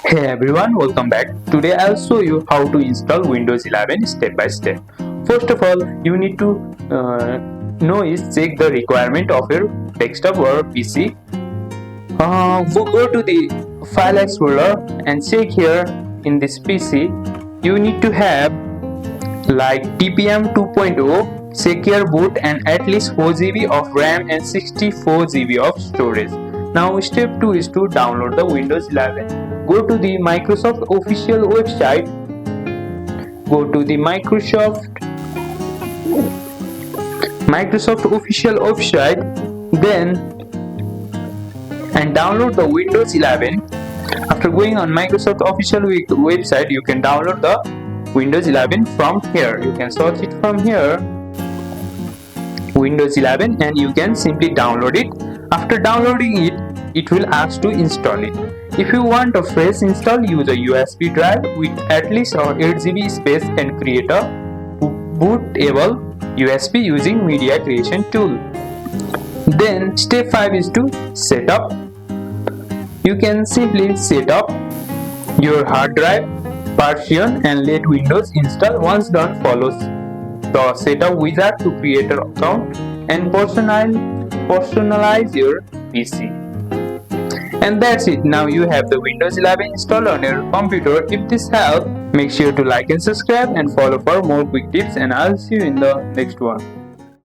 Hey everyone, welcome back. Today I'll show you how to install Windows 11 step by step. First of all, you need to know is check the requirement of your desktop or PC. We'll go to the File Explorer and check here in this PC. You need to have like TPM 2.0, secure boot and at least 4 GB of RAM and 64 GB of storage. Now step 2 is to download the Windows 11. Go to the Microsoft official website. Go to the Microsoft official website, then and download the Windows 11. After going on Microsoft official website, you can download the Windows 11 from here. You can search it from here, Windows 11, and you can simply download it. After downloading it, it will ask to install it. If you want a fresh install, use a USB drive with at least 8 GB space and create a bootable USB using media creation tool. Then step 5 is to set up. You can simply set up your hard drive partition and let Windows install. Once done, follow the setup wizard to create an account and personalize your PC. And that's it. Now you have the Windows 11 installed on your computer. If this helped, make sure to like and subscribe and follow for more quick tips, and I'll see you in the next one.